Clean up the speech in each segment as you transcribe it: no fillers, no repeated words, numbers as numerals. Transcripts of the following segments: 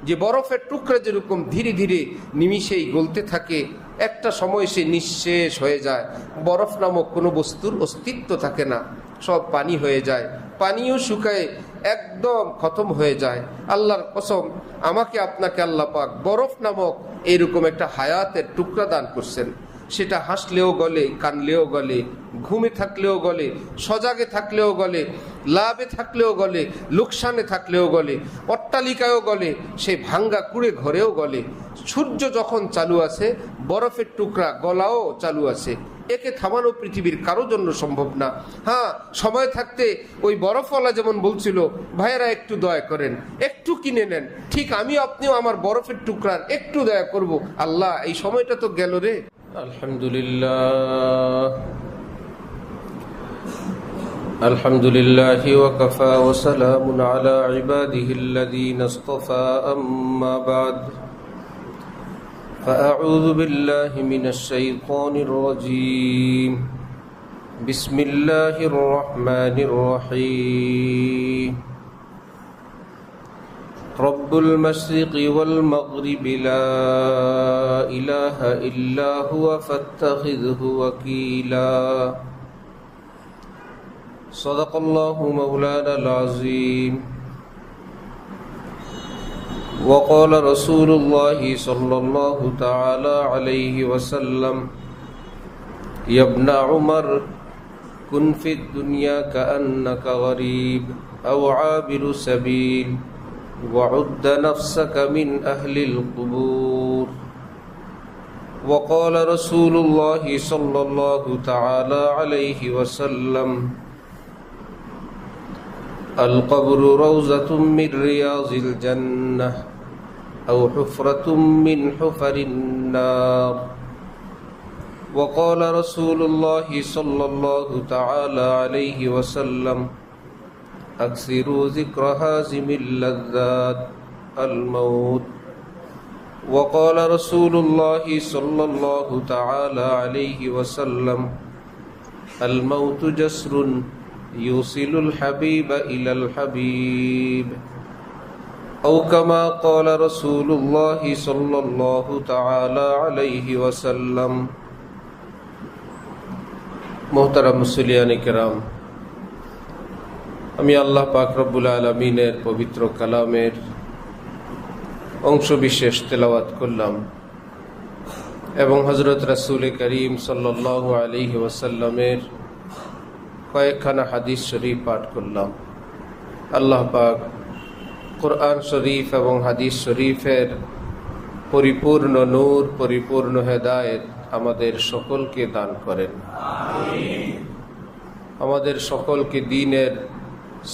যে বরফের টুকরা যেরকম ধীরে ধীরে নিমিষেই গলতে থাকে, একটা সময় সে নিঃশেষ হয়ে যায়, বরফ নামক কোনো বস্তুর অস্তিত্ব থাকে না, সব পানি হয়ে যায়, পানিও শুকায় একদম খতম হয়ে যায়। আল্লাহর কসম, আমাকে আপনাকে আল্লাহ পাক বরফ নামক এরকম একটা হায়াতের টুকরা দান করছেন। সেটা হাসলেও গলে, কানলেও গলে, ঘুমে থাকলেও গলে, সজাগে থাকলেও গলে, লাভে থাকলেও গলে, লোকসানে থাকলেও গলে, অট্টালিকায়ও গলে, সেই ভাঙ্গা কুড়ে ঘরেও গলে। সূর্য যখন চালু আছে, বরফের টুকরা গলাও চালু আছে। একে থামানো পৃথিবীর কারো জন্য সম্ভব না। হ্যাঁ, সময় থাকতে ওই বরফওয়ালা যেমন বলছিল, ভাইয়েরা একটু দয়া করেন, একটু কিনে নেন, ঠিক আমি আপনিও আমার বরফের টুকরার একটু দয়া করব। আল্লাহ, এই সময়টা তো গেল রে। আলহামদুলিল্লাহ ওয়াকাফা ওয়া সালামুন আলা ইবাদিহিল্লাযীনা ইসতাফা, আম্মা বা'দ। فأعوذ بالله من الشيطان الرجيم. بسم الله الرحمن الرحيم. رب المشرق والمغرب لا إله إلا هو فاتخذه وكيلا. صدق الله مولانا العظيم. وقال رسول الله صلى الله تعالى عليه وسلم: يا ابن عمر كن في الدنيا كأنك غريب أو عابر سبيل وعد نفسك من أهل القبور. وقال رسول الله صلى الله تعالى عليه وسلم: القبر روضة من رياض الجنة أو حفرة من حفر النار. وقال رسول الله صلى الله تعالى عليه وسلم: أكثروا ذكر هازم اللذات الموت. وقال رسول الله صلى الله تعالى عليه وسلم: الموت جسر يوصل الحبيب إلى الحبيب. أو كما قال رسول الله صلى الله تعالى عليه وسلم. মোহতারাম মুসলিয়ানে কেরাম, আমি আল্লাহ পাক রব্বুল আলামিনের পবিত্র কালামের অংশ বিশেষ তেলাওয়াত করলাম এবং হযরত রাসূল করিম সাল্লাল্লাহু আলাইহি ওয়াসাল্লামের কয়েকখানা হাদিস শরীফ পাঠ করলাম। আল্লাহ পাক কোরআন শরীফ এবং হাদিস শরীফের পরিপূর্ণ নূর, পরিপূর্ণ হেদায়েত আমাদের সকলকে দান করেন। আমাদের সকলকে দ্বীনের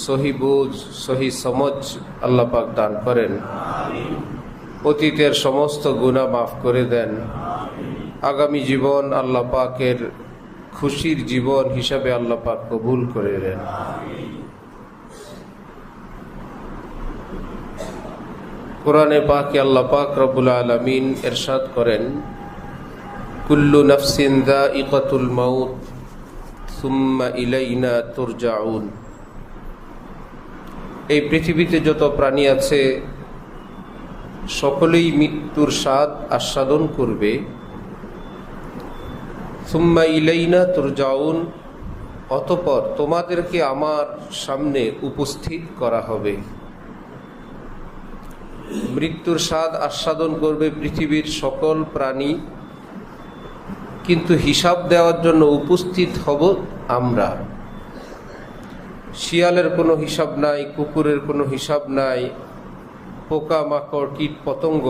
সহি বুঝ, সহি সমঝ আল্লাহ পাক দান করেন। অতীতের সমস্ত গুনাহ মাফ করে দেন। আগামী জীবন আল্লাহ পাকের খুশির জীবন হিসাবে আল্লাহ পাক কবুল করে নেন। কোরআনে পাকে আল্লাহ পাক রব্বুল আলামিন ইরশাদ করেন: কুল্লু নাফসিন যায়িকাতুল মাউত সুম্মা ইলাইনা তুরজাউন। এই পৃথিবীতে যত প্রাণী আছে সকলেই মৃত্যুর স্বাদ আস্বাদন করবে। সুম্মা ইলাইনা তুরজাউন, অতঃপর তোমাদেরকে আমার সামনে উপস্থিত করা হবে। মৃত্যুর স্বাদ আস্বাদন করবে পৃথিবীর সকল প্রাণী, কিন্তু হিসাব দেওয়ার জন্য উপস্থিত হব আমরা। শিয়ালের কোনো হিসাব নাই, কুকুরের কোনো হিসাব নাই, পোকা মাকড় কীট পতঙ্গ,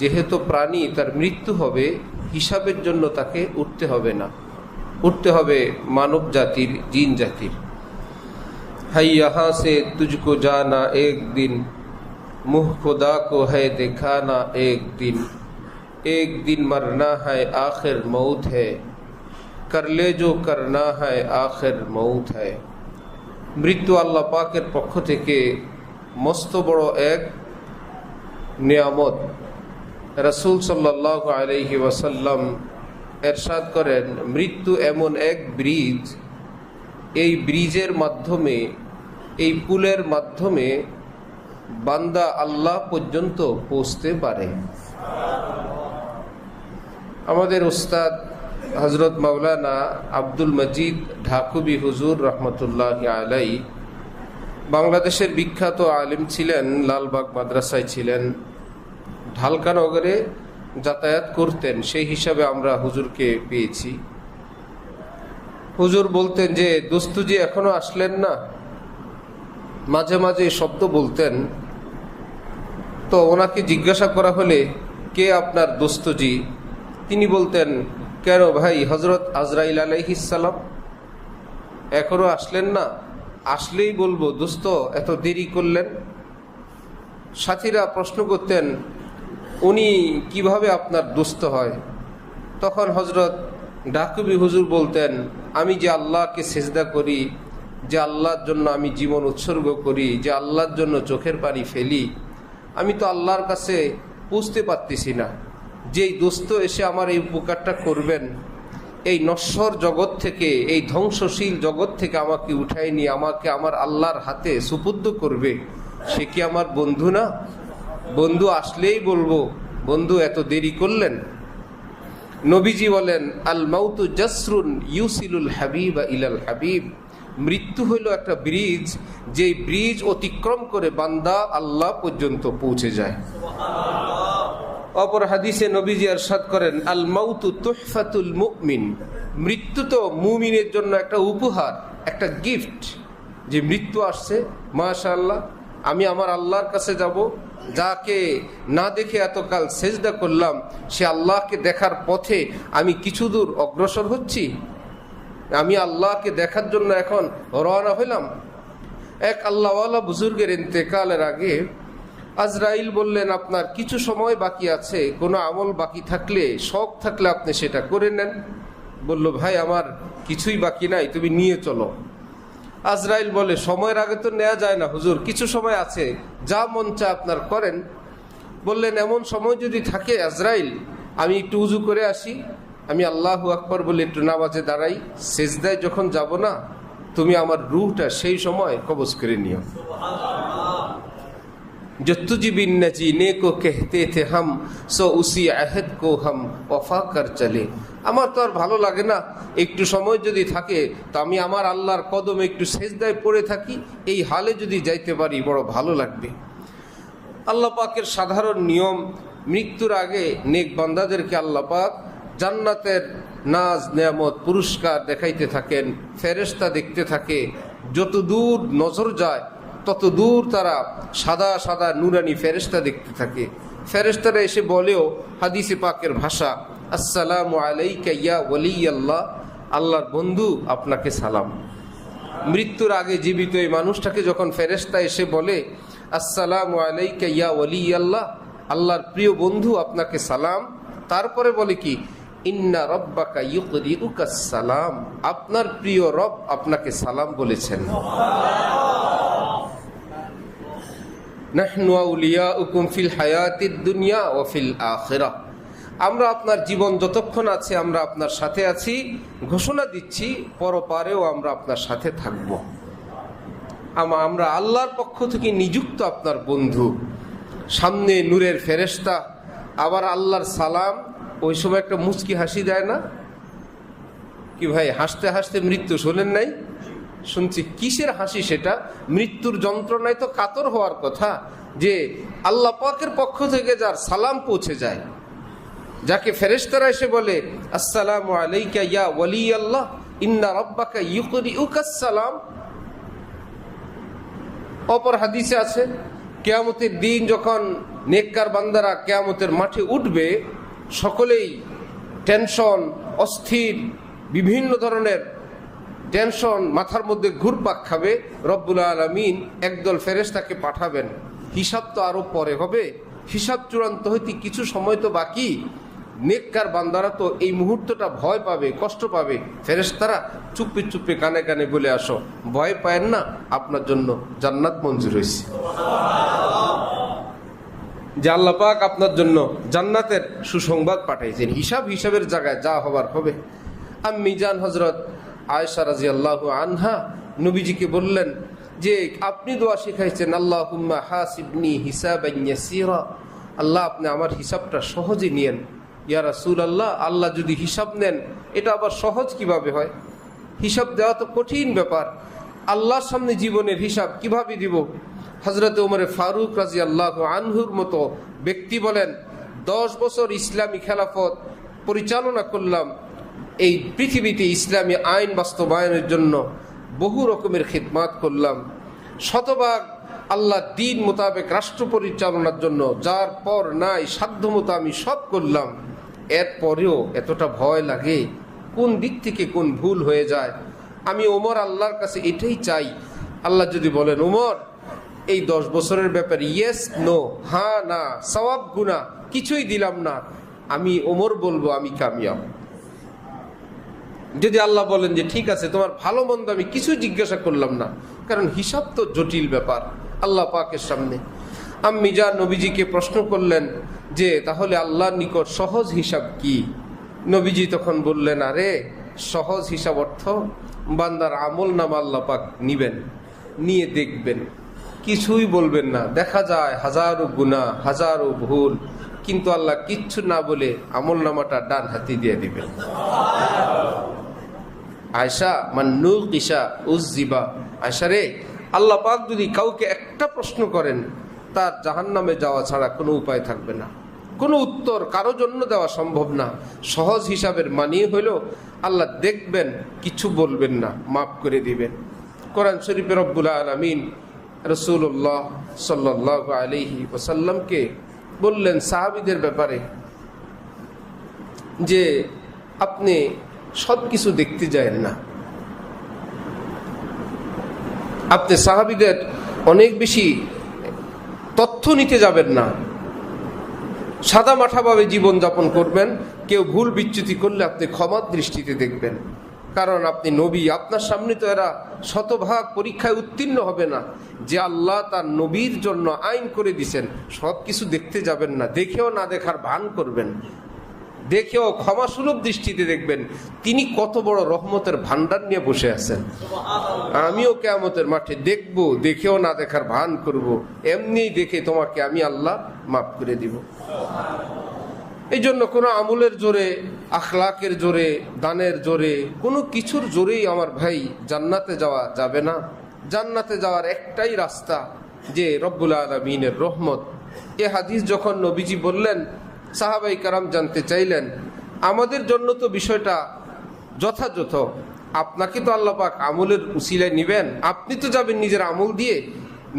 যেহেতু প্রাণী তার মৃত্যু হবে, হিসাবের জন্য তাকে উঠতে হবে না, উঠতে হবে মানব জাতির, জিন জাতির। হাই ইহা সে তুঝকো জানা এক দিন, মুহ খুদা কো है दिखाना एक दिन मरना है आखिर मौत है, कर ले जो करना है आखिर मौत है। মৃত্যু আল্লাহ পাকের পক্ষ থেকে মস্ত বড় এক নিয়ামত। রাসূল সাল্লাল্লাহু আলাইহি ওয়াসাল্লাম ইরশাদ করেন, মৃত্যু এমন এক ব্রিজ, এই ব্রিজের মাধ্যমে, এই পুলের মাধ্যমে বান্দা আল্লাহ পর্যন্ত পৌঁছতে পারে। আমাদের উস্তাদ হযরত মাওলানা আব্দুল মজিদ ঢাকুবি হুজুর রহমতুল্লাহি আলাইহি বাংলাদেশের বিখ্যাত আলিম ছিলেন, লালবাগ মাদ্রাসায় ছিলেন, ঢালকানগরে যাতায়াত করতেন। সেই হিসাবে আমরা হুজুরকে পেয়েছি। হুজুর বলতেন যে দোস্তুজি এখনো আসলেন না, মাঝে মাঝে শব্দ বলতেন। তো ওনাকে জিজ্ঞাসা করা হলে কে আপনার দোস্তুজি, তিনি বলতেন কেন ভাই, হজরত আজরাইল আলাইহিস সালাম এখনো আসলেন না, আসলেই বলবো দোস্ত এত দেরি করলেন। সাথীরা প্রশ্ন করতেন উনি কিভাবে আপনার দোস্ত হয়? তখন হজরত ঢাকুবি হুজুর বলতেন আমি যে আল্লাহকে সেজদা করি, যে আল্লাহর জন্য আমি জীবন উৎসর্গ করি, যে আল্লাহর জন্য চোখের পানি ফেলি, আমি তো আল্লাহর কাছে পৌঁছতে পারতেছি না। যেই দোস্ত এসে আমার এই উপকারটা করবেন, এই নশ্বর জগৎ থেকে, এই ধ্বংসশীল জগৎ থেকে আমাকে উঠায় নিয়ে আমাকে আমার আল্লাহর হাতে সুপুর্দ করবে, সে কি আমার বন্ধু না? বন্ধু আসলেই বলবো বন্ধু এত দেরি করলেন। নবীজি বলেন আল মাউতু জাসরুন ইউসিলুল হাবিব ইলাল হাবিব, মৃত্যু হইল একটা ব্রিজ, যে ব্রিজ অতিক্রম করে বান্দা আল্লাহ পর্যন্ত পৌঁছে যায়। অপর হাদিসে নবীজি ইরশাদ করেন আল মাউতু তুহফাতুল মুমিন, মৃত্যু তো মুমিনের জন্য একটা উপহার, একটা গিফট। যে মৃত্যু আসছে, মাশাআল্লাহ আমি আমার আল্লাহর কাছে যাব, যাকে না দেখে এতকাল সেজদা করলাম, সে আল্লাহকে দেখার পথে আমি কিছু দূর অগ্রসর হচ্ছি, আমি আল্লাহকে দেখার জন্য এখন রওনা হইলাম। এক আল্লাহওয়ালা বুজুর্গের ইন্তেকালের আগে আজরাইল বললেন আপনার কিছু সময় বাকি আছে, কোনো আমল বাকি থাকলে, শখ থাকলে আপনি সেটা করে নেন। বলল ভাই আমার কিছুই বাকি নাই, তুমি নিয়ে চলো। আজরাইল বলে সময়ের আগে তো নেওয়া যায় না হুজুর, কিছু সময় আছে, যা মন চায় আপনার করেন। বললেন এমন সময় যদি থাকে আজরাইল, আমি একটু উজু করে আসি, আমি আল্লাহু আকবার বলে একটু নামাজে দাঁড়াই, সেজদায় যখন যাব না, তুমি আমার রূহটা সেই সময় কবজ করে নিও। जो तुझ बिन न जीने को कहते थे हम सो उसी अहद को हम वफा कर चले। আমার তো আর ভালো লাগে না, একটু সময় যদি থাকে তো আমি আমার আল্লাহর কদমে একটু সেজদায় পড়ে থাকি, এই হালে যদি যাইতে পারি বড় ভালো লাগবে। আল্লাহ পাকের সাধারণ নিয়ম, মৃত্যুর আগে নেক বান্দাদেরকে আল্লাহ পাক জান্নাতের নাজ নেয়ামত পুরস্কার দেখাইতে থাকেন, ফেরেশতা দেখতে থাকে, যত দূর নজর যায় তত দূর তারা সাদা সাদা নুরানি ফেরেশতা দেখতে থাকে। ফেরেশতারা এসে বলেও হাদিসে পাকের ভাষা আসসালামু আলাইকা ইয়া ওয়ালি আল্লাহ, আল্লাহর বন্ধু আপনাকে সালাম। মৃত্যুর আগে জীবিত এই মানুষটাকে যখন ফেরেশতা এসে বলে আসসালামু আলাইকা ইয়া ওয়ালি আল্লাহ, আল্লাহর প্রিয় বন্ধু আপনাকে সালাম, তারপরে বলে কি ইন্না রব্বাকা ইউকরিউকাস সালাম, আপনার প্রিয় রব আপনাকে সালাম বলেছেন। নাহনু আউলিয়াউকুম ফিল হায়াতিদ দুনিয়া ওয়া ফিল আখিরাহ, আমরা আপনার জীবন যতক্ষণ আছে আমরা আপনার সাথে আছি, ঘোষণা দিচ্ছি পরপারেও আমরা আপনার সাথে থাকব। আমরা আল্লাহর পক্ষ থেকে নিযুক্ত আপনার বন্ধু। সামনে নূরের ফেরেশতা, আবার আল্লাহর সালাম, ওই সময় একটা মুচকি হাসি দেয় না? কি ভাই হাসতে হাসতে মৃত্যু শোনেন নাই? শুনছি। কিসের হাসি সেটা? মৃত্যুর যন্ত্রণায় তো কাতর হওয়ার কথা, যে আল্লাহ পাকের পক্ষ থেকে যার সালাম পৌঁছে যায়, যাকে ফেরেশতারা এসে বলে আসসালামু আলাইকা ইয়া ওয়ালি আল্লাহ ইন্না রাব্বাকা ইউকরিউকাস সালাম। অপর হাদিসে আছে কিয়ামতের দিন যখন নেককার বান্দারা কিয়ামতের মাঠে উঠবে, সকলেই টেনশন, অস্থির, বিভিন্ন ধরনের টেনশন মাথার মধ্যে ঘুরপাক খাবে। রব্বুল আলামিন একদল ফেরেশতাকে পাঠাবেন, হিসাব তো আরো পরে হবে, হিসাব চূড়ান্ত হইতে কিছু সময় তো বাকি। নেককার বান্দারা তো এই মুহূর্তটা ভয় পাবে, কষ্ট পাবে। ফেরেশতারা চুপে চুপে কানে কানে বলে আসো, ভয় পায়েন না, আপনার জন্য জান্নাত মঞ্জুর হয়েছে, যে আল্লাহ পাক আপনার জন্য জান্নাতের সুসংবাদ পাঠাইছেন। হিসাবের জায়গায় যা হবার হবে। আম্মি জান হযরত আয়েশা রাদিয়াল্লাহু আনহা নবীজিকে বললেন যে আপনি দোয়া শিখাইছেন, আল্লাহুম্মা হাসিবনি হিসাবান ইয়াসীরা, আল্লাহ আপনি আমার হিসাবটা সহজে নিয়েন। ইয়া রাসূলুল্লাহ, আল্লাহ যদি হিসাব নেন এটা আবার সহজ কিভাবে হয়? হিসাব দেওয়া তো কঠিন ব্যাপার। আল্লাহর সামনে জীবনের হিসাব কিভাবে দিব? হযরত ওমর ফারুক রাদিয়াল্লাহু আনহুর মতো ব্যক্তি বলেন, 10 বছর ইসলামী খেলাফত পরিচালনা করলাম, এই পৃথিবীতে ইসলামী আইন বাস্তবায়নের জন্য বহু রকমের খিদমাত করলাম, শতভাগ আল্লাহ দিন মোতাবেক রাষ্ট্র পরিচালনার জন্য যার পর নাই সাধ্যমতো আমি সব করলাম, এরপরেও এতটা ভয় লাগে কোন দিক থেকে কোন ভুল হয়ে যায়। আমি ওমর আল্লাহর কাছে এটাই চাই, আল্লাহ যদি বলেন ওমর এই 10 বছরের ব্যাপারে ইয়েস নো, হ্যাঁ না, সওয়াব গুনাহ কিছুই দিলাম না, আমি ওমর বলবো আমি কামিয়াব। যদি আল্লাহ বলেন যে ঠিক আছে তোমার ভালো মন্দ আমি কিছু জিজ্ঞাসা করলাম না, কারণ হিসাব তো জটিল ব্যাপার আল্লাহ পাকের সামনে। আম্মি জান নবীজিকে প্রশ্ন করলেন যে তাহলে আল্লাহর নিকট সহজ হিসাব কি? নবীজি তখন বললেন, আরে সহজ হিসাব অর্থ বান্দার আমল নামা আল্লাহ পাক নিবেন, নিয়ে দেখবেন, কিছুই বলবেন না, দেখা যায় হাজারো গুনাহ হাজারো ভুল, কিন্তু আল্লাহ কিচ্ছু না বলে আমল নামাটা ডান হাতি দিয়ে দিবেন। আয়েশা মান্নু কিসা উজ্জিবা, আয়েশা রে, আল্লাহ পাক যদি কাউকে একটা প্রশ্ন করেন তার জাহান্নামে যাওয়া ছাড়া কোনো উপায় থাকবে না, কোনো উত্তর কারো জন্য দেওয়া সম্ভব না। সহজ হিসাবের মানিয়ে হইল আল্লাহ দেখবেন, কিছু বলবেন না, মাফ করে দিবেন। কোরআন শরীফে রব্বুল আলামিন রাসূলুল্লাহ সাল্লাল্লাহু আলাইহি ওয়াসাল্লামকে বললেন সাহাবীদের ব্যাপারে যে আপনি সব কিছু দেখতে যায়েন না, আপনি সাহাবীদের অনেক বেশি তথ্য নিতে যাবেন না, সাদা মাঠাভাবে জীবনযাপন করবেন, কেউ ভুল বিচ্যুতি করলে আপনি ক্ষমার দৃষ্টিতে দেখবেন, কারণ আপনি নবী, আপনার সামনে তো এরা শতভাগ পরীক্ষায় উত্তীর্ণ হবে না। যে আল্লাহ তার নবীর জন্য আইন করে দিছেন সব কিছু দেখতে যাবেন না, দেখেও না দেখার ভান করবেন, দেখেও ক্ষমাসুলভ দৃষ্টিতে দেখবেন তিনি কত বড় রহমতের ভান্ডার নিয়ে বসে আছেন। আমিও কিয়ামতের মাঠে দেখব, দেখেও না দেখার ভান করব, এমনি দেখে তোমাকে আমি আল্লাহ মাফ করে দিব। এই জন্য কোনো আমলের জোরে, আখলাকের জোরে, দানের জোরে, কোনো কিছুর জোরেই আমার ভাই জান্নাতে যাওয়া যাবে না। জান্নাতে যাওয়ার একটাই রাস্তা যে রব্বুল আলামিনের রহমত। এ হাদিস যখন নবীজি বললেন, সাহাবাই কারাম জানতে চাইলেন আমাদের জন্য তো বিষয়টা যথাযথ, আপনাকে তো আল্লাহ পাক আমলের উসিলায় নিবেন, আপনি তো যাবেন নিজের আমল দিয়ে।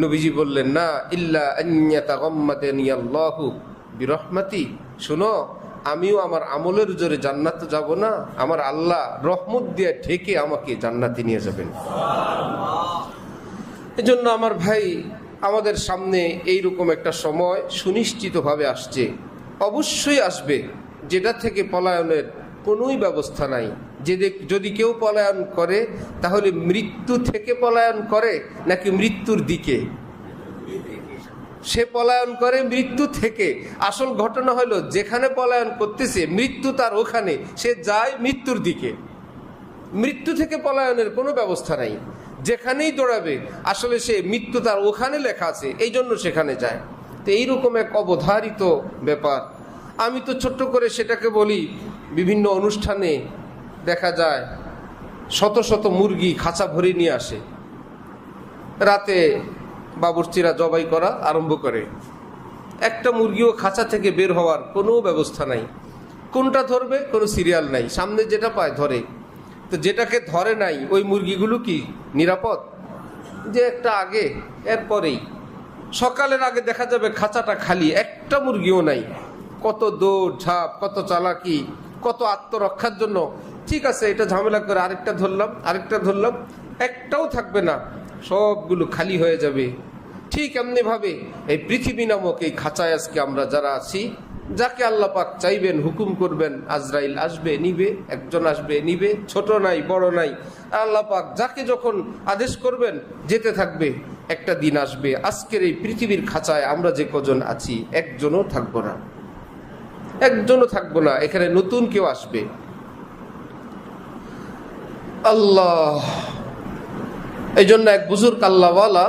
নবীজি বললেন, না, ইল্লা আন ইয়াতাগাম্মাদানি আল্লাহু বিরহমাতি, শুনো আমিও আমার আমলের জোরে জান্নাতে যাব না, আমার আল্লাহ রহমত দিয়ে ঢেকে আমাকে জান্নাতে নিয়ে যাবেন। এজন্য আমার ভাই আমাদের সামনে এইরকম একটা সময় সুনিশ্চিতভাবে আসছে, অবশ্যই আসবে, যেটা থেকে পলায়নের কোনোই ব্যবস্থা নাই। যদি কেউ পলায়ন করে তাহলে মৃত্যু থেকে পলায়ন করে নাকি মৃত্যুর দিকে? সে পলায়ন করে মৃত্যু থেকে। আসল ঘটনা হলো যেখানে পলায়ন করতেছে মৃত্যু তার ওখানে, সে যায় মৃত্যুর দিকে। মৃত্যু থেকে পলায়নের কোনো ব্যবস্থা নাই, যেখানেই দৌড়াবে আসলে সে মৃত্যু তার ওখানে লেখা আছে, এই জন্য সেখানে যায়। তো এইরকম এক অবধারিত ব্যাপার। আমি তো ছোট্ট করে সেটাকে বলি, বিভিন্ন অনুষ্ঠানে দেখা যায় শত শত মুরগি খাঁচা ভরে নিয়ে আসে, রাতে বাবুর্চিরা জবাই করা আরম্ভ করে, একটা মুরগিও খাঁচা থেকে বের হওয়ার কোনো ব্যবস্থা নাই। কোনটা ধরবে কোনো সিরিয়াল নাই, সামনে যেটা পায় ধরে। তো যেটাকে ধরে নাই ওই মুরগিগুলো কি নিরাপদ? যে একটা আগে, এরপরেই সকালের আগে দেখা যাবে খাঁচাটা খালি, একটা মুরগিও নাই। কত দৌড় ঝাঁপ, কত চালাকি, কত আত্মরক্ষার জন্য। ঠিক আছে, এটা ঝামেলা করে আরেকটা ধরলাম, একটাও থাকবে না, সবগুলো খালি হয়ে যাবে। ঠিক এমনিভাবে এই পৃথিবী নামক এই খাঁচায় আজকে আমরা যারা আছি, যাকে আল্লাহ পাক চাইবেন, হুকুম করবেন, আজরাইল আসবে নিবে, একজন আসবে নিবে, ছোট নাই বড় নাই, আল্লাহ পাক যাকে যখন আদেশ করবেন যেতে থাকবে। একটা দিন আসবে আজকের এই পৃথিবীর খাঁচায় আমরা যে কজন আছি একজনও থাকবো না, এখানে নতুন কেউ আসবে। আল্লাহ এই জন্য এক বুজুর্গ আল্লাহওয়ালা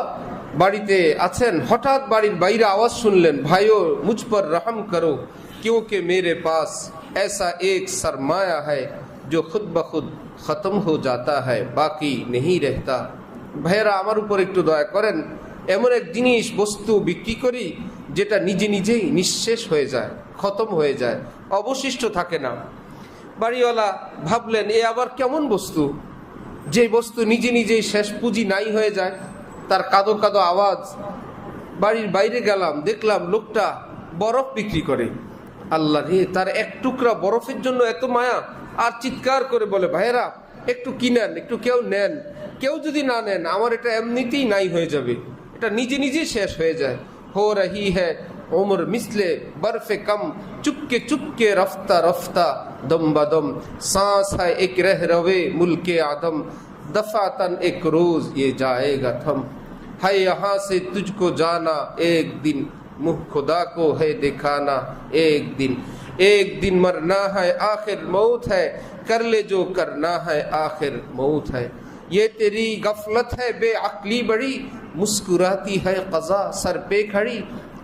বাড়িতে আছেন, হঠাৎ বাড়ির বাইরে আওয়াজ শুনলেন, ভাইও মুঝ পর রহম করো क्योंकि मेरे पास ऐसा एक सरमाया है जो खुद ब खुद खत्म हो जाता है बाकी नहीं रहता। ভাইয়েরা আমার উপর একটু দয়া করেন, এমন এক জিনিস বস্তু বিক্রি করি যেটা নিজে নিজেই নিঃশেষ হয়ে যায়, খতম হয়ে যায়, অবশিষ্ট থাকে না। বাড়িওয়ালা ভাবলেন, এ আবার কেমন বস্তু যে বস্তু নিজে নিজেই শেষ, পুঁজি নাই হয়ে যায়। তার কাদো কাদো আওয়াজ। বাড়ির বাইরে গেলাম, দেখলাম লোকটা বরফ বিক্রি করে। আল্লাহ রে, তার এক টুকরা বরফের জন্য এত মায়া। আর চিৎকার করে বলে, ভাইয়েরা একটু কিনেন, একটু কেউ নেন, কেউ যদি না নেন আমার এটা এমনিতেই নাই হয়ে যাবে, এটা নিজে নিজেই শেষ হয়ে যায়। हो रही है उम्र मिसले बर्फे कम, चुपके चुपके रफ्ता रफ्ता दम बदम, सांस है एक रह रवे मुल्के आदम, दफातन एक रोज ये जाएगा थम, है यहाँ से तुझको जाना एक दिन, मुँह खुदा को है दिखाना एक दिन मरना है आखिर मौत है, कर ले जो करना है आखिर मौत है, ये तेरी गफलत है बेअक्ली बड़ी, मुस्कुराती है क़ज़ा सर पे खड़ी,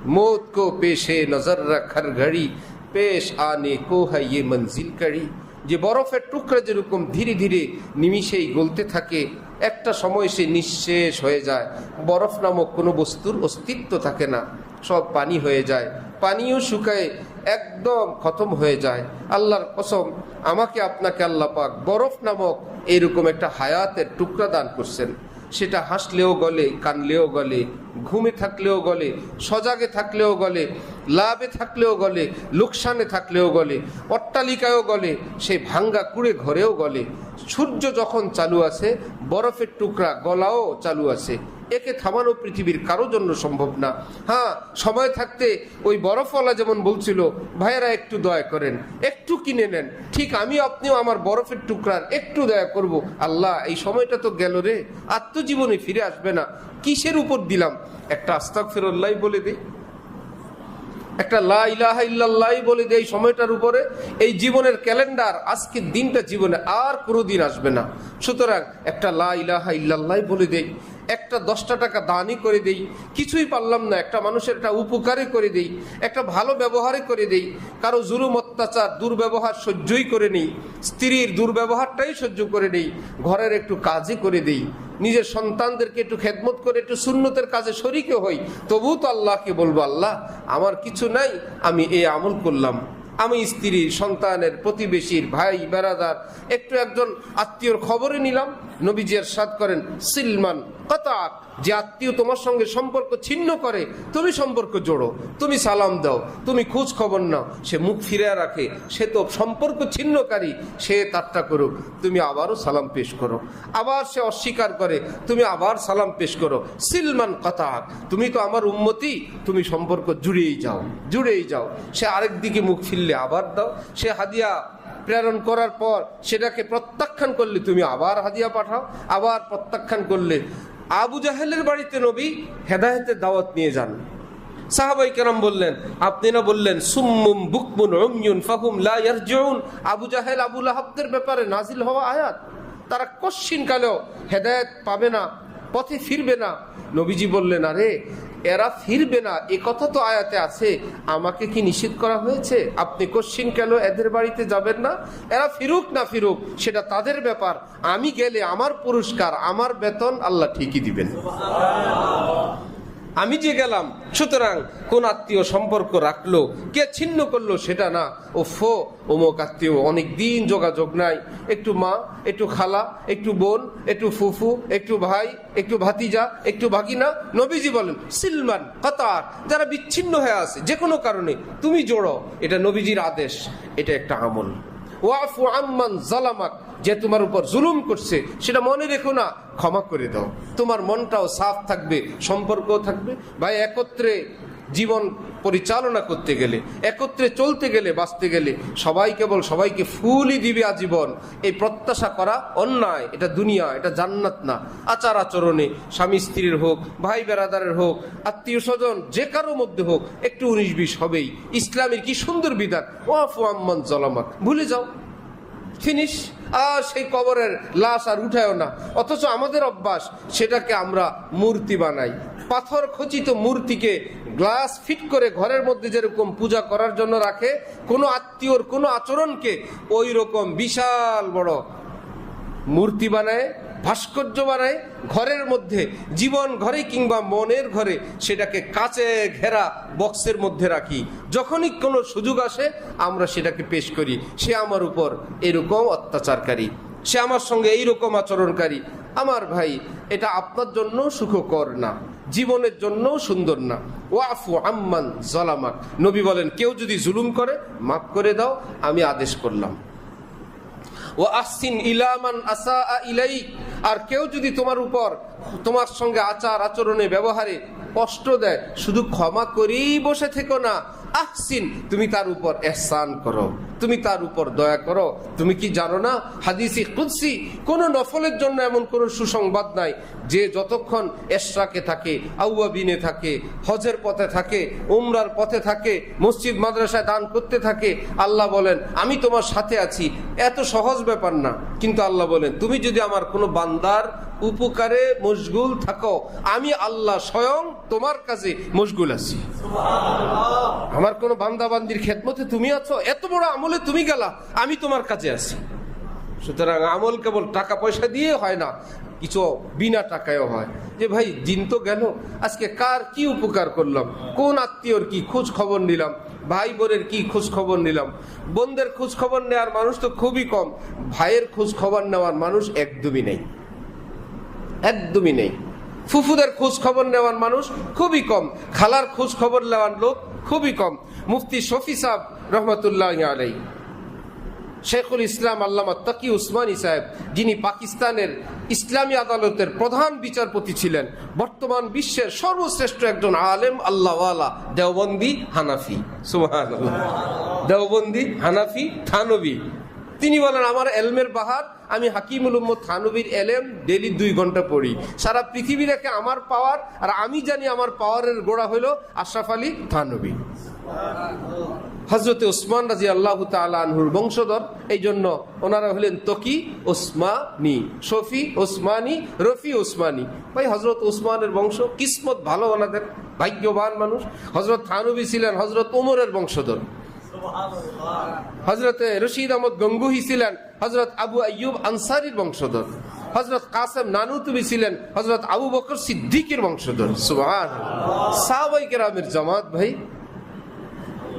मौत को पेशे नज़र रख हर घड़ी, पेश आने को है ये मंजिल कड़ी। যে বরফের টুকরা যেরকম ধীরে ধীরে নিমিষেই গলতে থাকে, একটা সময় সে নিঃশেষ হয়ে যায়, বরফ নামক কোনো বস্তুর অস্তিত্ব থাকে না, সব পানি হয়ে যায়, পানিও শুকায় একদম খতম হয়ে যায়। আল্লাহর কসম, আমাকে আপনাকে আল্লাহ পাক বরফ নামক এইরকম একটা হায়াতের টুকরা দান করছেন। সেটা হাসলেও গলে, কানলেও গলে, ঘুমে থাকলেও গলে, সজাগে থাকলেও গলে, লাভে থাকলেও গলে, লোকসানে থাকলেও গলে, অট্টালিকায়ও গলে, সেই ভাঙ্গা কুড়ে ঘরেও গলে। সূর্য যখন চালু আছে, বরফের টুকরা গলাও চালু আছে। একে থামানো পৃথিবীর কারো জন্য সম্ভব না। হ্যাঁ, সময় থাকতে ওই বরফওয়ালা যেমন বলছিল, ভাইয়েরা একটু দয়া করেন, একটু কিনে নেন, ঠিক আমি আপনিও আমার বরফের টুকরার একটু দয়া করব। আল্লাহ, এই সময়টা তো গেল রে, আত্মজীবনে ফিরে আসবে না, কিসের উপর দিলাম? একটা আস্তাগফিরুল্লাহ বলে দিই, একটা লা ইলাহা ইল্লাল্লাহ বলে দেয় সময়টার উপরে। এই জীবনের ক্যালেন্ডার, আজকের দিনটা জীবনে আর কোনো দিন আসবে না। সুতরাং একটা লা ইলাহা ইল্লাল্লাহ বলে দেই, একটা 10টা টাকা দানই করে দেই, কিছুই পারলাম না একটা মানুষের একটা উপকারে করে দেই, একটা ভালো ব্যবহারে করে দেই, কারো জুলুম অত্যাচার দুর্ব্যবহার সহ্যই করে নেই, স্ত্রীর দুর্ব্যবহারটাই সহ্য করে নেই, ঘরের একটু কাজই করে দেই, নিজের সন্তানদেরকে একটু খেদমত করে একটু সুন্নতের কাজে শরীকে হই। তবু তো আল্লাহকে বলবো, আল্লাহ আমার কিছু নাই, আমি এই আমল করলাম। আমি স্ত্রীর, সন্তানের, প্রতিবেশীর, ভাই বেরাদার, একটু একজন আত্মীয়র খবরে নিলাম। নবীজি ইরশাদ করেন, সিলমান কাতাক, যে আত্মীয় তোমার সঙ্গে সম্পর্ক ছিন্ন করে তুমি সম্পর্ক জোড়ো, তুমি সালাম দাও, তুমি খোঁজ খবর নাও। সে মুখ ফিরে রাখে, সে তো সম্পর্ক ছিন্নকারী, সে তারটা করো, তুমি আবারও সালাম পেশ করো। আবার সে অস্বীকার করে, তুমি আবার সালাম পেশ করো। সিলমান কাতাক, তুমি তো আমার উম্মতি, তুমি সম্পর্ক জুড়েই যাও। সে আরেক দিকে মুখ ফিরলে আবার দাও। সে হাদিয়া প্রেরণ করার পর সেটাকে প্রত্যাখ্যান করলে তুমি আবার হাদিয়া পাঠাও, আবার প্রত্যাখ্যান করলে। আবু জাহেলের বাড়িতে নবী হেদায়েতের দাওয়াত নিয়ে যান। সাহাবাই কেরাম বললেন, আপনি না বললেন সুম্মুম বুকমুন উময়ুন ফাহুম লা ইয়ারজিউন, আবু জাহেল আবু লাহাবদের ব্যাপারে নাজিল হওয়া আয়াত, তারা কশ্চিন কালেও হেদায়েত পাবে না, পথে ফিরবে না। নবীজি বললেন, আরে এরা ফিরবে না এ কথা তো আয়াতে আছে, আমাকে কি নিষেধ করা হয়েছে? আপনি কশ্চিন কেন এদের বাড়িতে যাবেন না? এরা ফিরুক না ফিরুক সেটা তাদের ব্যাপার, আমি গেলে আমার পুরস্কার, আমার বেতন আল্লাহ ঠিকই দিবেন, আমি যে গেলাম। সুতরাং কোন আত্মীয় সম্পর্ক রাখলো, কে ছিন্ন করলো সেটা না। ও ফো অমুক আত্মীয় অনেক দিন যোগাযোগ নাই, একটু মা, একটু খালা, একটু বোন, একটু ফুফু, একটু ভাই, একটু ভাতিজা, একটু ভাগিনা। নবীজি বলেন সিলমান কাতার, যারা বিচ্ছিন্ন হয়ে আছে যে কোনো কারণে তুমি জোড়ো, এটা নবীজির আদেশ, এটা একটা আমল। ওয়াফু আম্মান জালামাক, যে তোমার উপর জুলুম করছে সেটা মনে রেখো না, ক্ষমা করে দাও, তোমার মনটাও সাফ থাকবে, সম্পর্কও থাকবে। ভাই, একত্রে জীবন পরিচালনা করতে গেলে, একত্রে চলতে গেলে, বাঁচতে গেলে সবাই কেবল সবাইকে ফুলই দিবে আজীবন, এই প্রত্যাশা করা অন্যায়। এটা দুনিয়া, এটা জান্নাত না। আচার আচরণে স্বামী স্ত্রীর হোক, ভাই বেরাদারের হোক, আত্মীয় স্বজন যে কারো মধ্যে হোক, একটু 19-20 হবেই। ইসলামের কি সুন্দর বিধান, ওয়াফু আম্মান জালামাক, ভুলে যাও, ফিনিশ। আর সেই কবরের লাশ আর উঠায়ও না। অথচ আমাদের অভ্যাস, সেটাকে আমরা মূর্তি বানাই। পাথর খচিত মূর্তিকে গ্লাস ফিট করে ঘরের মধ্যে যেরকম পূজা করার জন্য রাখে, কোনো আত্মীয়র কোনো আচরণকে ওই রকম বিশাল বড় মূর্তি বানায়, ভাস্কর্য বানায় ঘরের মধ্যে, জীবন ঘরে কিংবা মনের ঘরে সেটাকে কাচে ঘেরা বক্সের মধ্যে রাখি। যখনই কোনো সুযোগ আসে আমরা সেটাকে পেশ করি, সে আমার উপর এরকম অত্যাচারকারী, সে আমার সঙ্গে এইরকম আচরণকারী। আমার ভাই, এটা আপনার জন্য সুখকর না, জীবনের জন্য সুন্দর না। ওয়াফু আম্মান যালামাক, নবী বলেন কেউ যদি জুলুম করে মাফ করে দাও, আমি আদেশ করলাম। ওয়া আহসিন ইলা মান আসা ইলাইক, আর কেউ যদি তোমার উপর তোমার সঙ্গে আচার আচরণে ব্যবহারে কষ্ট দেয়, শুধু ক্ষমা করেই বসে থেকো না, আহসিন, তুমি তার উপর ইহসান করো, তুমি তার উপর দয়া করো। তুমি কি জানো না, হাদিসে কুদসি, কোন নফলের জন্য এমন কোন সুসংবাদ নাই যে যতক্ষণ এশরাকে থাকে, আউয়াবিনে থাকে, হজের পথে থাকে, উমরার পথে থাকে, মসজিদ মাদ্রাসায় দান করতে থাকে, আল্লাহ বলেন আমি তোমার সাথে আছি। এত সহজ ব্যাপার না, কিন্তু আল্লাহ বলেন তুমি যদি আমার কোনো বান্দার উপকারে মশগুল থাকো, আমি আল্লাহ স্বয়ং তোমার কাছে মশগুল আছি। আমার কোন বান্দা বান্দির খেদমতে তুমি আছো, এত বড় আমলে তুমি গেলা, আমি তোমার কাছে আছি। সুতরাং আমল কেবল টাকা পয়সা দিয়ে হয় না, কিছু বিনা টাকায়ও হয়। যে ভাই দিন তো গেল, আজকে কার কি উপকার করলাম, কোন আত্মীয়র কি খোঁজ খবর নিলাম, ভাই বোনের কি খোঁজ খবর নিলাম। বোনদের খোঁজ খবর নেওয়ার মানুষ তো খুবই কম, ভাইয়ের খোঁজ খবর নেওয়ার মানুষ একদমই নেই, একদমই নেই। ফুফুদের খোঁজ খবর নেওয়ার মানুষ খুবই কম, খালার খোঁজ খবর নেওয়ার লোক খুবই কম। মুফতি শফি সাহেব রহমতুল্লাহ আলাই, শেখুল ইসলাম আল্লামা তকি উসমানী সাহেব, যিনি পাকিস্তানের ইসলামী আদালতের প্রধান বিচারপতি ছিলেন, বর্তমান বিশ্বের সর্বশ্রেষ্ঠ একজন আলেম আল্লাহওয়ালা, দেওবন্দি হানাফি, সুবহানাল্লাহ, দেওবন্দি হানাফি থানবী। তিনি বলেন আমার এলমের বাহার, আমি হাকিমুল উম্মত থানবীর এলেম ডেলি 2 ঘন্টা পড়ি। সারা পৃথিবী দেখে আমার পাওয়ার, আর আমি জানি আমার পাওয়ারের গোড়া হলো আশরাফ আলী থানবী। হযরতে ওসমান রাদিয়াল্লাহু তাআলা আনহুর বংশধর, এই জন্য ওনারা হলেন তকি ওসমানী, শফি ওসমানী, রফি ওসমানী। ভাই হযরত ওসমানের বংশ, কিসমত ভালো ওনাদের, ভাগ্যবান মানুষ। হযরত থানবী ছিলেন হযরত ওমরের বংশধর। হযরতে রশিদ আহমদ গঙ্গুহি ছিলেন হযরত আবু আইয়ুব আনসারীর বংশধর। হযরত কাসেম নানুতুবি ছিলেন হযরত আবু বকর সিদ্দিকের বংশধর। সুবহানাল্লাহ, সাহাবায়ে কেরামের জামাত। ভাই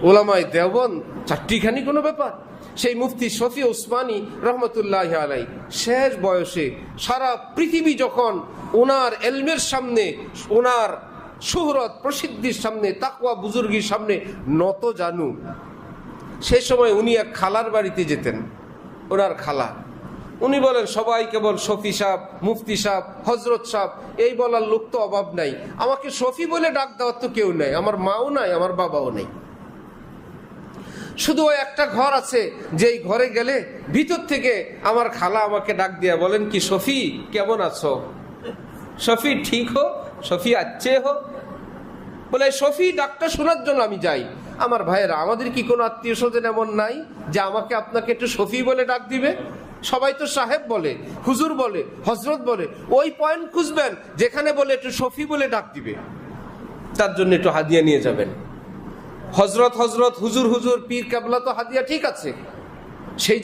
ওলামায়ে দেওবন্দ চারটিখানি কোনো ব্যাপার। সেই মুফতি শফি ওসমানী রহমতুল্লাহ আলাই শেষ বয়সে সারা পৃথিবী যখন ওনার এলমের সামনে, ওনার শুহরত প্রসিদ্ধির সামনে, তাকওয়া বুজুর্গির সামনে নত জানু, সেই সময় উনি এক খালার বাড়িতে যেতেন, ওনার খালা। উনি বলেন সবাই কেবল শফি সাহেব, মুফতি সাহেব, হজরত সাহেব, এই বলার লোক তো অভাব নাই, আমাকে শফি বলে ডাক দেওয়ার তো কেউ নাই, আমার মাও নাই, আমার বাবাও নেই। শুধু ওই একটা ঘর আছে, যেই ঘরে গেলে ভিতর থেকে আমার খালা আমাকে ডাক দিয়া বলেন কি শফি কেমন আছো, শফি ঠিক হো, শফি আচ্ছে হো। বলে শফি ডাকটা শোনার জন্য আমি যাই। আমার ভাইয়েরা, আমাদের কি কোনো আত্মীয় স্বজন এমন নাই যে আমাকে আপনাকে একটু শফি বলে ডাক দিবে? সবাই তো সাহেব বলে, হুজুর বলে, হজরত বলে। ওই পয়েন্ট খুঁজবেন যেখানে বলে একটু শফি বলে ডাক দিবে, তার জন্য একটু হাদিয়া নিয়ে যাবেন। হজরত হজরত, হুজুর হুজুর, পীর কেবলা তো হাদিয়া ঠিক আছে, সেই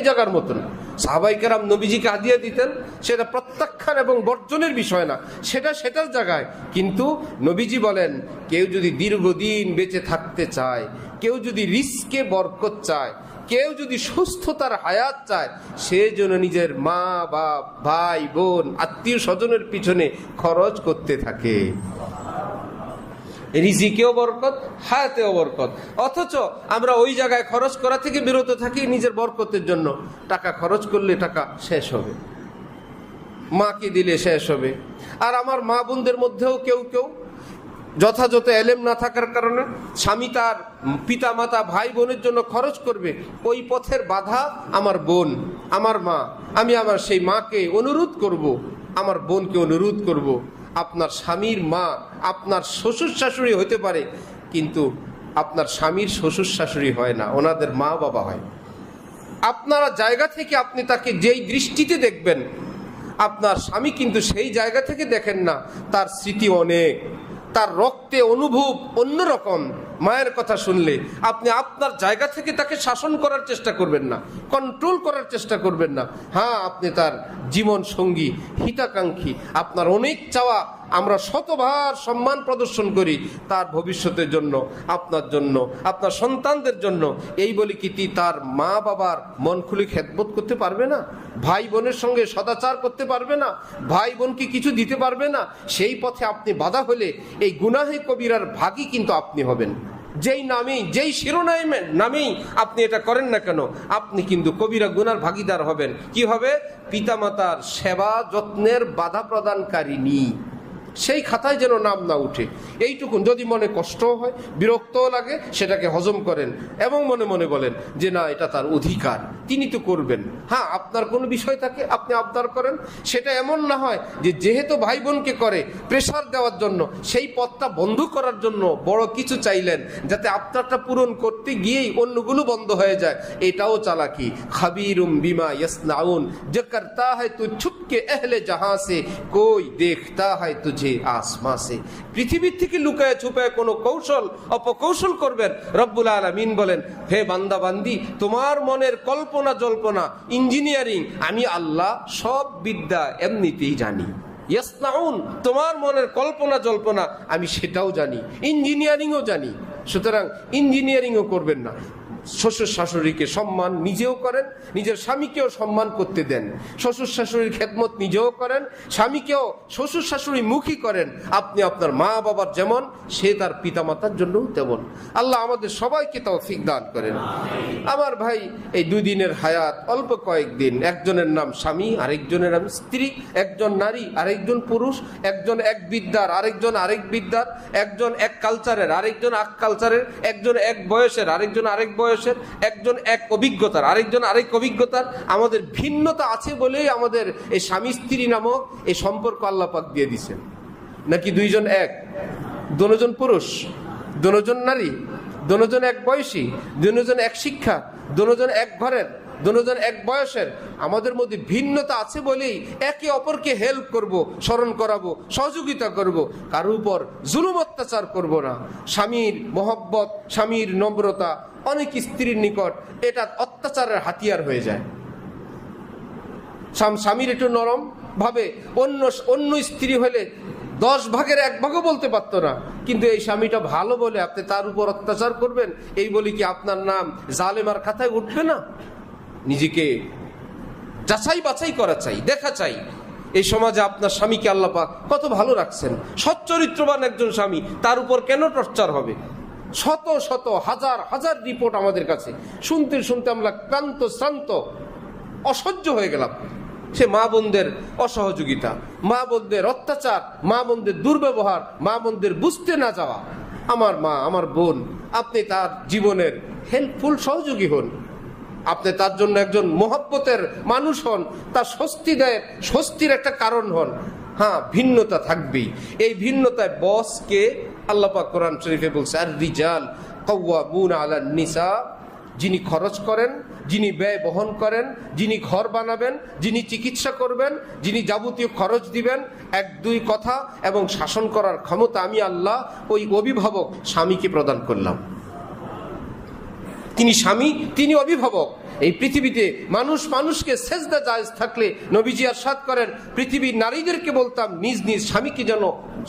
জায়গার মতন। সাহাবায়ে কেরাম নবীজিকে হাদিয়া দিতেন, সেটা প্রত্যাখ্যান এবং বর্জনের বিষয় না, সেটার জায়গায়। কিন্তু নবীজি বলেন কেউ যদি দীর্ঘদিন বেঁচে থাকতে চায়, কেউ যদি রিস্কে বরকত চায়, কেউ যদি সুস্থতার হায়াত চায়, সে যেন নিজের মা বাপ, ভাই বোন, আত্মীয় স্বজনের পিছনে খরচ করতে থাকে। রিজিকেও বরকত, হায়াতেও বরকত। অথচ আমরা ওই জায়গায় খরচ করা থেকে বিরত থাকি নিজের বরকতের জন্য। টাকা খরচ করলে টাকা শেষ হবে, মাকে দিলে শেষ হবে। আর আমার মা বোনদের মধ্যেও কেউ কেউ যথাযথ এলেম না থাকার কারণে স্বামী তার পিতা মাতা ভাই বোনের জন্য খরচ করবে, ওই পথের বাধা আমার বোন, আমার মা। আমি আমার সেই মাকে অনুরোধ করব, আমার বোনকে অনুরোধ করব, আপনার স্বামীর মা আপনার শ্বশুর শাশুড়ি হতে পারে, কিন্তু আপনার স্বামীর শ্বশুর শাশুড়ি হয় না, ওনাদের মা বাবা হয়। আপনার জায়গা থেকে আপনি তাকে যেই দৃষ্টিতে দেখবেন, আপনার স্বামী কিন্তু সেই জায়গা থেকে দেখেন না। তার স্মৃতি অনেক, তার রক্তে অনুভব অন্যরকম। মায়ের কথা শুনলে আপনি আপনার জায়গা থেকে তাকে শাসন করার চেষ্টা করবেন না, কন্ট্রোল করার চেষ্টা করবেন না। হ্যাঁ, আপনি তার জীবন সঙ্গী, হিতাকাঙ্ক্ষী, আপনার অনেক চাওয়া, আমরা শতবার সম্মান প্রদর্শন করি তার ভবিষ্যতের জন্য, আপনার জন্য, আপনার সন্তানদের জন্য। এই বলি কি তার মা বাবার মন খুলে খেদমত করতে পারবে না? ভাই বোনের সঙ্গে সদাচার করতে পারবে না? ভাই বোনকে কিছু দিতে পারবে না? সেই পথে আপনি বাধা হলে এই গুনাহে কবিরার ভাগী কিন্তু আপনি হবেন। যেই নামেই, যেই শিরোনামের নামেই আপনি এটা করেন না কেন, আপনি কিন্তু কবিরা গুনার ভাগীদার হবেন। কি হবে? পিতামাতার সেবা যত্নের বাধা প্রদানকারিনী, সেই খাতায় যেন নাম না উঠে। এইটুকুন। যদি মনে কষ্টও হয়, বিরক্তও লাগে, সেটাকে হজম করেন এবং মনে মনে বলেন যে না, এটা তার অধিকার, তিনি তো করবেন। হ্যাঁ, আপনার কোনো বিষয় থাকে আপনি আবদার করেন, সেটা এমন না হয় যে যেহেতু ভাই বোনকে করে প্রেশার দেওয়ার জন্য, সেই পথটা বন্ধ করার জন্য বড় কিছু চাইলেন, যাতে আপনারটা পূরণ করতে গিয়েই অন্যগুলো বন্ধ হয়ে যায়। এটাও চালাকি। খাবিরুম বিমা ইয়াসনাউন, যে করতা হ্যায় তু ছুপকে আহলে জাহাঁ সে, কোই দেখতা হ্যায় তুঝে আসমান সে। পৃথিবীর থেকে লুকায় ছুপায় কোনো কৌশল অপকৌশল করবেন। রব্বুল আলামিন বলেন, হে বান্দা বান্দি, তোমার মনের কল্পনা জল্পনা, ইঞ্জিনিয়ারিং আমি আল্লাহ সব বিদ্যা এমনিতেই জানি। ইয়াসনাউন, তোমার মনের কল্পনা জল্পনা আমি সেটাও জানি, ইঞ্জিনিয়ারিংও জানি। সুতরাং ইঞ্জিনিয়ারিংও করবেন না। শ্বশুর শাশুড়িকে সম্মান নিজেও করেন, নিজের স্বামীকেও সম্মান করতে দেন। শ্বশুর শাশুড়ির খেদমত নিজেও করেন, স্বামীকেও শ্বশুর শাশুড়ি মুখী করেন। আপনি আপনার মা বাবার যেমন, সে তার পিতামাতার জন্যও তেমন। আল্লাহ আমাদের সবাইকে তৌফিক দান করেন। আমার ভাই, এই 2 দিনের হায়াত অল্প কয়েকদিন। একজনের নাম স্বামী, আরেকজনের নাম স্ত্রী, একজন নারী আরেকজন পুরুষ, একজন এক বিদ্যার আরেকজন আরেক বিদ্যার, একজন এক কালচারের আরেকজন এক কালচারের, একজন এক বয়সের আরেকজন আরেক বয়সের, একজন এক অভিজ্ঞতার আরেকজন আরেক অভিজ্ঞতার। আমাদের ভিন্নতা আছে বলেই আমাদের এই স্বামী স্ত্রী নামক এই সম্পর্ক আল্লাহ পাক দিয়ে দিয়েছেন। নাকি দুইজন এক, দুজন পুরুষ, দুজন নারী, দুজন এক বয়সী, দুজন এক শিক্ষা, দুজন এক ঘরের, দুজন এক বয়সের। আমাদের মধ্যে ভিন্নতা আছে বলেই একে অপরকে হেল্প করব, স্মরণ করাবো, সহযোগিতা করব, কারোর উপর জুলুম অত্যাচার করব না। স্বামীর মহব্বত, স্বামীর নম্রতা অনেক স্ত্রীর নিকট এটা অত্যাচারের হাতিয়ার হয়ে যায়। স্বামীর একটু নরম ভাবে অন্য স্ত্রী হলে 10 ভাগের 1 ভাগও বলতে পারতো না, কিন্তু এই স্বামীটা ভালো বলে আপনি তার উপর অত্যাচার করবেন, এই বলি কি আপনার নাম জালেমার খাতায় উঠবে না? নিজেকে যাচাই বাছাই করা চাই, দেখা চাই এই সমাজে আপনার স্বামীকে আল্লাহ পাক কত ভালো রাখছেন। সচ্চরিত্রবান একজন স্বামী, তার উপর কেন টর্চার হবে? শত শত হাজার হাজার রিপোর্ট আমাদের কাছে শুনতে শুনতে আমরা ক্লান্ত শ্রান্ত অসহ্য হয়ে গেলাম। সে মা বোনদের অসহযোগিতা, মা বোনদের অত্যাচার, মা বোনদের দুর্ব্যবহার, মা বোনদের বুঝতে না যাওয়া। আমার মা, আমার বোন, আপনি তার জীবনের হেল্পফুল সহযোগী হন, আপনি তার জন্য একজন মহব্বতের মানুষ হন, তার স্বস্তি দেয়, স্বস্তির একটা কারণ হন। হ্যাঁ, ভিন্নতা থাকবেই। এই ভিন্নতায় বসকে আল্লাহ পাক কোরআন শরীফে বলছে, আর রিজাল কাওয়ামুনা আলান নিসা, যিনি খরচ করেন, যিনি ব্যয় বহন করেন, যিনি ঘর বানাবেন, যিনি চিকিৎসা করবেন, যিনি যাবতীয় খরচ দিবেন, 1-2 কথা এবং শাসন করার ক্ষমতা আমি আল্লাহ ওই অভিভাবক স্বামীকে প্রদান করলাম। তিনি স্বামী, তিনি অভিভাবক। এই পৃথিবীতে মানুষকে সেজদা জায়েজ থাকলে নবীজি ইরশাদ করেন, পৃথিবীর নারীদেরকে বলতাম নিজ নিজ স্বামীকে যেন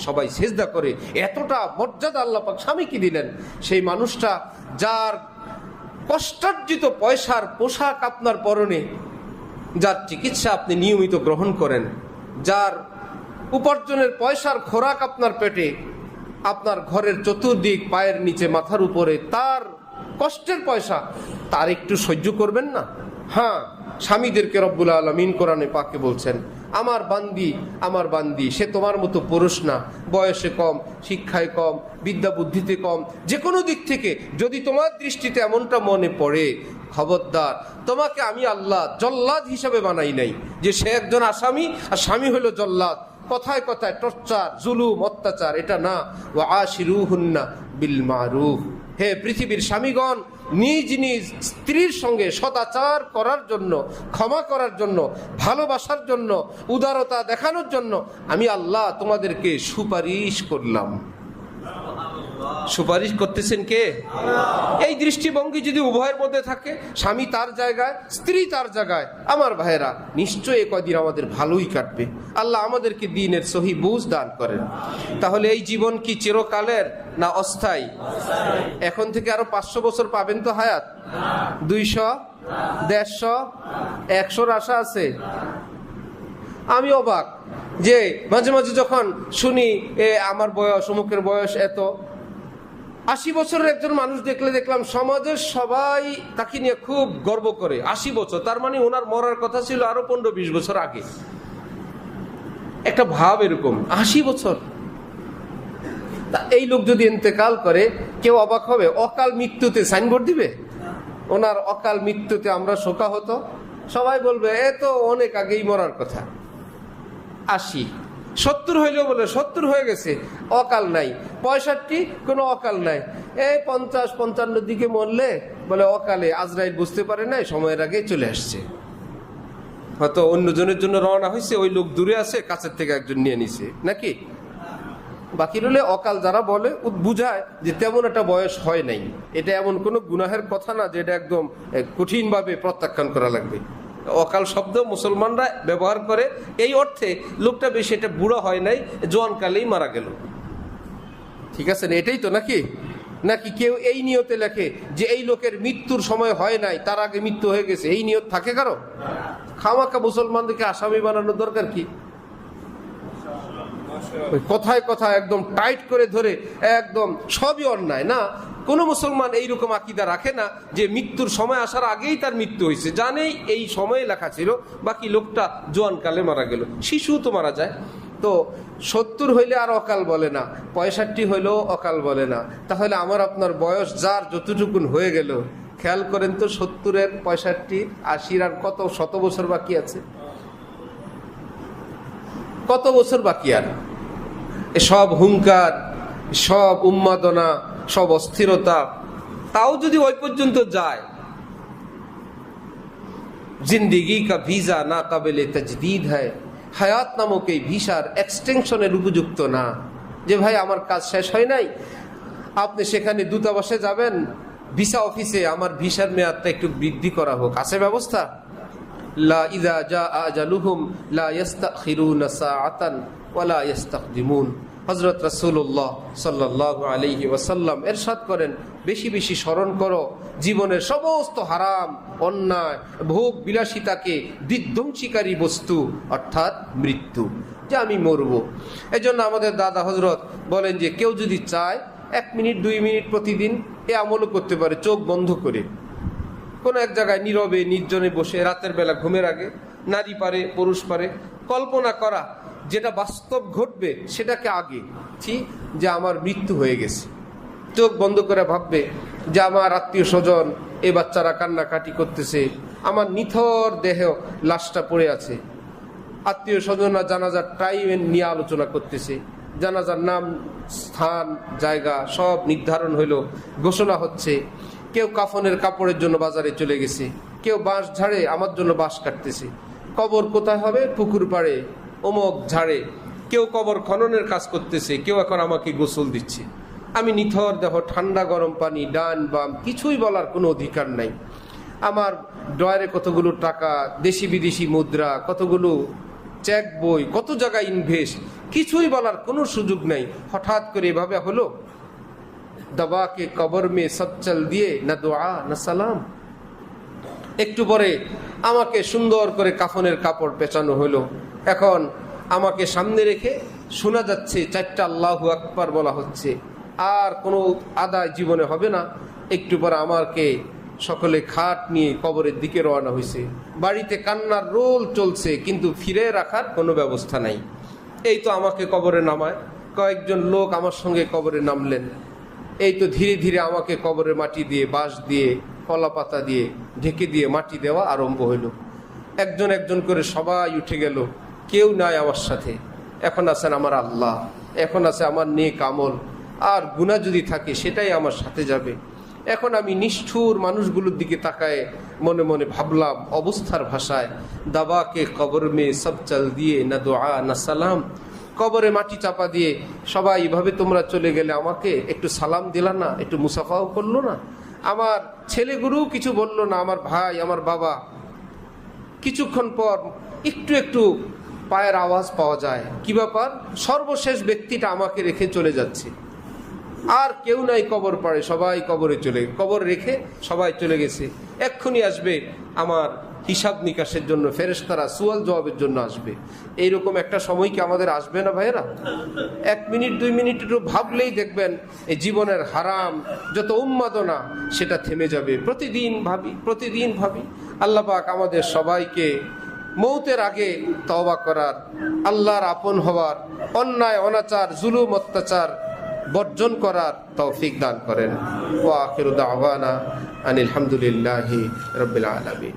সবাই সেজদা করে। এতটা মর্যাদা আল্লাহ পাক স্বামীকে দিলেন। সেই মানুষটা যার কষ্টার্জিত পয়সার পোশাক আপনার পরনে, যার চিকিৎসা আপনি নিয়মিত গ্রহণ করেন, যার উপার্জনের পয়সার খোরাক আপনার পেটে, আপনার ঘরের চতুর্দিক পায়ের নিচে মাথার উপরে, তার কষ্টের পয়সা, তার একটু সহ্য করবেন না? হ্যাঁ, স্বামীদেরকে রব্বুল আলামিন কোরআনে পাকে বলছেন, আমার বান্দি সে তোমার মতো পুরুষ না, বয়সে কম, শিক্ষায় কম, বিদ্যা বুদ্ধিতে কম, যে কোনো দিক থেকে যদি তোমার দৃষ্টিতে এমনটা মনে পড়ে, খবরদার, তোমাকে আমি আল্লাহ জল্লাদ হিসাবে বানাই নাই যে সে একজন আসামি আর স্বামী হলো জল্লাদ। কথায় কথায় টর্চার, জুলুম, অত্যাচার, এটা না। ওয়া আশিরুহুন্না বিল মারুফ, হে পৃথিবীর স্বামীগণ, নিজ নিজ স্ত্রীর সঙ্গে সদাচার করার জন্য, ক্ষমা করার জন্য, ভালোবাসার জন্য, উদারতা দেখানোর জন্য আমি আল্লাহ তোমাদেরকে সুপারিশ করলাম। সুপারিশ করতেছেন কে? এই দৃষ্টিভঙ্গি যদি উভয়ের মধ্যে থাকে, স্বামী তার জায়গায়, স্ত্রী তার জায়গায়, আমার ভাইয়েরা, নিশ্চয়ই কয়দিন আমাদের ভালোই কাটবে। আল্লাহ আমাদেরকে দ্বীনের সহি বুঝ দান করেন। তাহলে এই জীবন কি চিরকালের না অস্থায়ী? এখন থেকে আরো 500 বছর পাবেন তো হায়াত? 200, 150, 100-র আশা আছে? আমি অবাক যে মাঝে মাঝে যখন শুনি আমার বয়স, অমুকের বয়স এত, 80 বছরের একজন মানুষ দেখলাম সমাজের সবাই তাকে নিয়ে খুব গর্ব করে। 80 বছর, তার মানে ওনার মরার কথা ছিল আরো 15-20 বছর আগে। একটা ভাব এরকম, 80 বছর। এই লোক যদি ইন্তেকাল করে, কেউ অবাক হবে? অকাল মৃত্যুতে সাইনবোর্ড দিবে, ওনার অকাল মৃত্যুতে আমরা শোকা হতো। সবাই বলবে এ তো অনেক আগেই মরার কথা। 80, 70 হইলেও বলে 70 হয়ে গেছে, অকাল নাই। 65, কোনো অকাল নাই। এই 50-55 দিকে মরলে বলে অকালে, আজরাইল বুঝতে পারে নাই, সময়ের আগে চলে আসছে। হয়তো অন্যজনের জন্য রওনা হয়েছে, ওই লোক দূরে আছে, কাছের থেকে একজন নিয়ে নিছে নাকি। বাকি রইলে অকাল যারা বলে, বুঝায় যে তেমন একটা বয়স হয় নাই। এটা এমন কোনো গুনাহের কথা না যে এটা একদম কঠিনভাবে প্রত্যাখ্যান করা লাগবে। অকাল শব্দ মুসলমানরা ব্যবহার করে এই অর্থে, লোকটা বেশি এটা বুড়ো হয় নাই, জোয়ানকালেই মারা গেল। ঠিক আছে না? এটাই তো নাকি? নাকি কেউ এই নিয়তে লেখে যে এই লোকের মৃত্যুর সময় হয় নাই, তার আগে মৃত্যু হয়ে গেছে, এই নিয়ত থাকে কারো? খামাখা মুসলমানদেরকে আসামি বানানোর দরকার কি? কথায় কথায় একদম টাইট করে ধরে একদম সবই অন্যায় না। কোন মুসলমান এইরকম আকীদা রাখে না যে মৃত্যুর সময় আসার আগেই তার মৃত্যু হয়েছে, জানেই এই সময়ে লেখা ছিল, বাকি লোকটা জোয়ানকালে মারা গেল। শিশু তো মারা যায়। তো 70 হইলে আর অকাল বলে না, 65 হইলেও অকাল বলে না। তাহলে আমার আপনার বয়স যার যতটুকুন হয়ে গেল, খেয়াল করেন তো, 70-এর, 65, 80-র আর কত শত বছর বাকি আছে? কত বছর বাকি? আর সব হুঙ্কার, সব উন্মাদনা, সব অস্থিরতা, তাও যদি ওই পর্যন্ত যায়, জিন্দিগি কা ভিসা না কাবিলে তাজদীদ হয়, হায়াত নামক এই ভিসার এক্সটেনশনের উপযুক্ত না। যে ভাই আমার কাজ শেষ হয় নাই, আপনি সেখানে দূতাবাসে যাবেন, ভিসা অফিসে আমার ভিসার মেয়াদটা একটু বৃদ্ধি করা হোক, আছে ব্যবস্থা? লা ইযা জা আজালুহুম লা ইস্তাখিরুনা সাআতান ওয়া লা ইস্তাকদিমুন। হযরত রাসূলুল্লাহ সাল্লাল্লাহু আলাইহি ওয়াসাল্লাম ইরশাদ করেন, বেশি বেশি স্মরণ করো জীবনের সমস্ত হারাম, অন্যায়, ভোগ বিলাসিতাকে বিধ্বংসীকারী বস্তু, অর্থাৎ মৃত্যু, যে আমি মরব। এজন্য আমাদের দাদা হযরত বলেন যে কেউ যদি চায় 1 মিনিট 2 মিনিট প্রতিদিন এ আমলও করতে পারে, চোখ বন্ধ করে কোনো এক জায়গায় নীরবে নির্জনে বসে, রাতের বেলা ঘুমের আগে, নারী পারে পুরুষ পারে, কল্পনা করা যেটা বাস্তব ঘটবে সেটাকে আগে, ঠিক যে আমার মৃত্যু হয়ে গেছে। চোখ বন্ধ করে ভাববে যে আমার আত্মীয় স্বজন, এই বাচ্চারা কান্নাকাটি করতেছে, আমার নিথর দেহ লাশটা পড়ে আছে, আত্মীয় স্বজনরা জানাজার টাইম নিয়ে আলোচনা করতেছে, জানাজার নাম, স্থান, জায়গা সব নির্ধারণ হইল, ঘোষণা হচ্ছে। কেউ কাফনের কাপড়ের জন্য বাজারে চলে গেছে, কেউ বাঁশ ঝাড়ে আমার জন্য বাঁশ কাটতেছে, কবর কোথায় হবে, পুকুর পাড়ে, অমুক ঝাড়ে, কেউ কবর খননের কাজ করতেছে, কেউ এখন আমাকে গোসল দিচ্ছে। আমি নিথর দেহ, ঠান্ডা গরম পানি, ডান বাম কিছুই বলার কোনো অধিকার নাই। আমার ড্রয়ারে কতগুলো টাকা, দেশি বিদেশি মুদ্রা, কতগুলো চেক বই, কত জায়গায় ইনভেস্ট, কিছুই বলার কোনো সুযোগ নাই। হঠাৎ করে এভাবে হলো, দবাকে কবর মে সব চল দিয়ে, না দোয়া না সালাম। একটু পরে আমাকে সুন্দর করে কাফনের কাপড় পেঁচানো হলো। এখন আমাকে সামনে রেখে শোনা যাচ্ছে 4টা আল্লাহু আকবার বলা হচ্ছে, আর কোনো আদায় জীবনে হবে না। একটু পরে আমাকে সকলে খাট নিয়ে কবরের দিকে রওনা হয়েছে। বাড়িতে কান্নার রোল চলছে, কিন্তু ফিরে রাখার কোনো ব্যবস্থা নাই। এই তো আমাকে কবরে নামায়, কয়েকজন লোক আমার সঙ্গে কবরে নামলেন। এই তো ধীরে ধীরে আমাকে কবরের মাটি দিয়ে, বাঁশ দিয়ে, কলা পাতা দিয়ে ঢেকে দিয়ে মাটি দেওয়া আরম্ভ হইল। একজন একজন করে সবাই উঠে গেল, কেউ নাই আমার সাথে। এখন আছেন আমার আল্লাহ, এখন আছে আমার নেক আমল, আর গুনাহ যদি থাকে সেটাই আমার সাথে যাবে। এখন আমি নিষ্ঠুর মানুষগুলোর দিকে তাকায় মনে মনে ভাবলাম অবস্থার ভাষায়, দাবাকে কবর মে সব চল দিয়ে না দোয়া না সালাম, কবরে মাটি চাপা দিয়ে সবাই এইভাবে তোমরা চলে গেলে আমাকে একটু সালাম দিলা না, একটু মুসাফাও করলো না, আমার ছেলেগুলো কিছু বললো না, আমার ভাই আমার বাবা। কিছুক্ষণ পর একটু একটু পায়ের আওয়াজ পাওয়া যায়, কি ব্যাপার, সর্বশেষ ব্যক্তিটা আমাকে রেখে চলে যাচ্ছে, আর কেউ নাই কবর পাড়ে, সবাই কবর রেখে সবাই চলে গেছে। এক্ষুনি আসবে আমার হিসাব নিকাশের জন্য, ফেরেশতারা সুয়াল জবাবের জন্য আসবে। এইরকম একটা সময় কি আমাদের আসবে না ভাইয়েরা? 1 মিনিট 2 মিনিট একটু ভাবলেই দেখবেন এই জীবনের হারাম যত উন্মাদনা সেটা থেমে যাবে। প্রতিদিন ভাবি আল্লাহ পাক আমাদের সবাইকে মৌতের আগে তওবা করার, আল্লাহর আপন হওয়ার, অন্যায় অনাচার জুলুম অত্যাচার বর্জন করার তৌফিক দান করেন। ওয়া আখিরু দাওয়ানা আনিল হামদুলিল্লাহি রাব্বিল আলামিন।